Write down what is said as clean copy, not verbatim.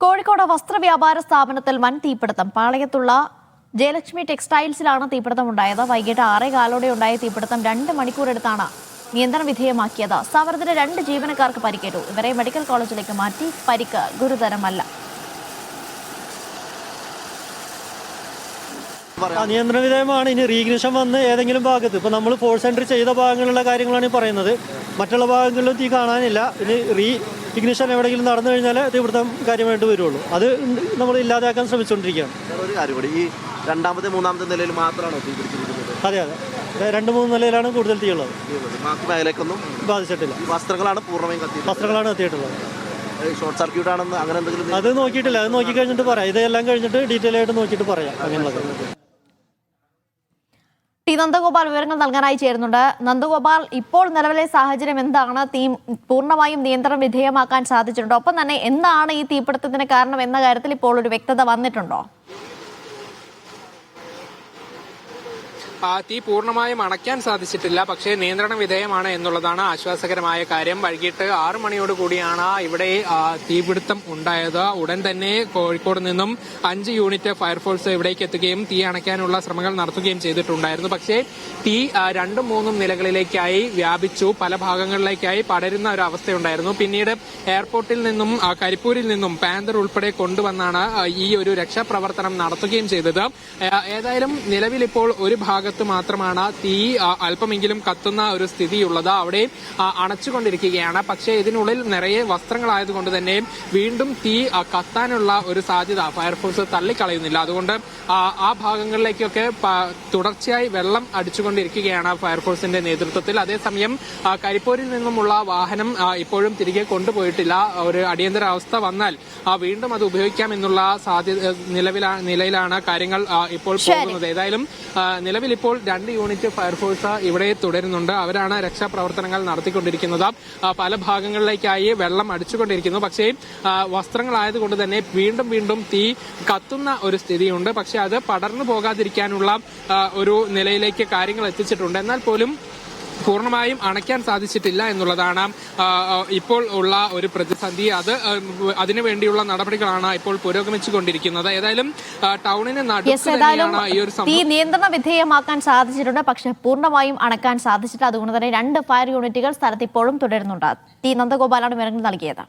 കോഴിക്കോട് വസ്ത്രവ്യാപാര സ്ഥാപനത്തിൽ വൻ തീപിടുത്തം. പാളയത്തുള്ള ജയലക്ഷ്മി ടെക്സ്റ്റൈൽസിലാണ് തീപിടുത്തമുണ്ടായത്. വൈകിട്ട് 6:15 ഉണ്ടായ തീപിടുത്തം 2 മണിക്കൂറെടുത്താണ് നിയന്ത്രണ വിധേയമാക്കിയത്. സ്ഥാപനത്തിലെ 2 ജീവനക്കാർക്ക് പരിക്കേറ്റു. ഇവരെ മെഡിക്കൽ കോളേജിലേക്ക് മാറ്റി. പരിക്ക് ഗുരുതരമല്ല. നിയന്ത്രണ വിധേയമാണ്. ഇനി റീഗ്നിഷൻ വന്ന് ഏതെങ്കിലും ഭാഗത്ത് ഇപ്പോൾ നമ്മൾ ഫോഴ്സ് എൻട്രി ചെയ്ത ഭാഗങ്ങളിലുള്ള കാര്യങ്ങളാണ് ഈ പറയുന്നത്. മറ്റുള്ള ഭാഗങ്ങളിലും തീ കാണാനില്ല. ഇനി ഇഗ്നിഷൻ എവിടെയെങ്കിലും നടന്നു കഴിഞ്ഞാൽ തീപിടുത്തം കാര്യമായിട്ട് വരുള്ളൂ. അത് നമ്മൾ ഇല്ലാതാക്കാൻ ശ്രമിച്ചുകൊണ്ടിരിക്കുകയാണ്. ഒരു കാര്യം കൂടി, ഈ രണ്ടാമത്തെ മൂന്നാമത്തെ നിലയിൽ മാത്രമാണോ തീ പിടിച്ചിരിക്കുന്നത്? അതെ, 2-3 നിലയിലാണ് കൂടുതൽ തീയുള്ളത്. ബാക്കി മേഖലക്കൊന്നും ബാധിച്ചിട്ടില്ല. വസ്ത്രങ്ങളാണ് പൂർണ്ണമായും കത്തിയത്. വസ്ത്രങ്ങളാണ് കത്തിയിട്ടുള്ളത്. ഷോർട്ട് സർക്യൂട്ട് ആണെന്ന് അങ്ങനെ എന്തെങ്കിലും അത് നോക്കിയിട്ടില്ല. അത് നോക്കി കഴിഞ്ഞിട്ട് പറയാം. ഇതെല്ലാം കഴിഞ്ഞിട്ട് ഡീറ്റെയിൽ ആയിട്ട് നോക്കിയിട്ട് പറയാം. അങ്ങനെയുള്ളത്. ടി നന്ദഗോപാൽ വിവരങ്ങൾ നൽകാനായി ചേരുന്നുണ്ട്. നന്ദഗോപാൽ, ഇപ്പോൾ നിലവിലെ സാഹചര്യം എന്താണ്? തീ പൂർണ്ണമായും നിയന്ത്രണ വിധേയമാക്കാൻ സാധിച്ചിട്ടുണ്ടോ? ഒപ്പം തന്നെ എന്താണ് ഈ തീപിടുത്തത്തിന് കാരണം എന്ന കാര്യത്തിൽ ഇപ്പോൾ ഒരു വ്യക്തത വന്നിട്ടുണ്ടോ? തീ പൂർണ്ണമായും അണയ്ക്കാൻ സാധിച്ചിട്ടില്ല. പക്ഷേ നിയന്ത്രണ വിധേയമാണ് എന്നുള്ളതാണ് ആശ്വാസകരമായ കാര്യം. വൈകിട്ട് 6 മണിയോടുകൂടിയാണ് ഇവിടെ തീപിടുത്തം ഉണ്ടായത്. ഉടൻ തന്നെ കോഴിക്കോട് നിന്നും 5 യൂണിറ്റ് ഫയർഫോഴ്സ് ഇവിടേക്ക് എത്തുകയും തീ അണയ്ക്കാനുള്ള ശ്രമങ്ങൾ നടത്തുകയും ചെയ്തിട്ടുണ്ടായിരുന്നു. പക്ഷേ തീ 2ഉം 3ഉം നിലകളിലേക്കായി വ്യാപിച്ചു. പല ഭാഗങ്ങളിലേക്കായി പടരുന്ന ഒരു അവസ്ഥയുണ്ടായിരുന്നു. പിന്നീട് എയർപോർട്ടിൽ നിന്നും കരിപ്പൂരിൽ നിന്നും പാന്തർ ഉൾപ്പെടെ കൊണ്ടുവന്നാണ് ഈ ഒരു രക്ഷാപ്രവർത്തനം നടത്തുകയും ചെയ്തത്. ഏതായാലും നിലവിൽ ഇപ്പോൾ ഒരു ഭാഗത്ത് മാത്രമാണ് തീ അല്പമെങ്കിലും കത്തുന്ന ഒരു സ്ഥിതിയുള്ളത്. അവിടെ അണച്ചുകൊണ്ടിരിക്കുകയാണ്. പക്ഷേ ഇതിനുള്ളിൽ നിറയെ വസ്ത്രങ്ങളായതുകൊണ്ട് തന്നെ വീണ്ടും തീ കത്താനുള്ള ഒരു സാധ്യത ഫയർഫോഴ്സ് തള്ളിക്കളയുന്നില്ല. അതുകൊണ്ട് ആ ഭാഗങ്ങളിലേക്കൊക്കെ തുടർച്ചയായി വെള്ളം അടിച്ചുകൊണ്ടിരിക്കുകയാണ് ഫയർഫോഴ്സിന്റെ നേതൃത്വത്തിൽ. അതേസമയം കരിപ്പൂരിൽ നിന്നുമുള്ള വാഹനം ഇപ്പോഴും തിരികെ കൊണ്ടുപോയിട്ടില്ല. ഒരു അടിയന്തര അവസ്ഥ വന്നാൽ വീണ്ടും അത് ഉപയോഗിക്കാമെന്നുള്ള നിലയിലാണ് കാര്യങ്ങൾ ഇപ്പോൾ പോകുന്നത്. ഏതായാലും നിലവിൽ ഇപ്പോൾ 2 യൂണിറ്റ് ഫയർഫോഴ്സ് ഇവിടെ തുടരുന്നുണ്ട്. അവരാണ് രക്ഷാപ്രവർത്തനങ്ങൾ നടത്തിക്കൊണ്ടിരിക്കുന്നത്. പല ഭാഗങ്ങളിലേക്കായി വെള്ളം അടിച്ചുകൊണ്ടിരിക്കുന്നു. പക്ഷേ വസ്ത്രങ്ങളായതുകൊണ്ട് തന്നെ വീണ്ടും തീ കത്തുന്ന ഒരു സ്ഥിതിയുണ്ട്. പക്ഷെ അത് പടർന്നു പോകാതിരിക്കാനുള്ള ഒരു നിലയിലേക്ക് കാര്യങ്ങൾ എത്തിച്ചിട്ടുണ്ട്. എന്നാൽ പോലും പൂർണ്ണമായും അണയ്ക്കാൻ സാധിച്ചിട്ടില്ല എന്നുള്ളതാണ് ഇപ്പോൾ ഉള്ള ഒരു പ്രതിസന്ധി. അതിനുവേണ്ടിയുള്ള നടപടികളാണ് ഇപ്പോൾ പുരോഗമിച്ചുകൊണ്ടിരിക്കുന്നത്. ഏതായാലും ടൗണിന് നടുക്ക് ഈ ഒരു തീ നിയന്ത്രണ വിധേയമാക്കാൻ സാധിച്ചിട്ടുണ്ട്. പക്ഷെ പൂർണ്ണമായും അണക്കാൻ സാധിച്ചിട്ട് അതുകൊണ്ട് തന്നെ 2 ഫയർ യൂണിറ്റുകൾ സ്ഥലത്ത് ഇപ്പോഴും തുടരുന്നുണ്ട്. ടി നന്ദഗോപാലാണ് വിവരങ്ങൾ നൽകിയത്.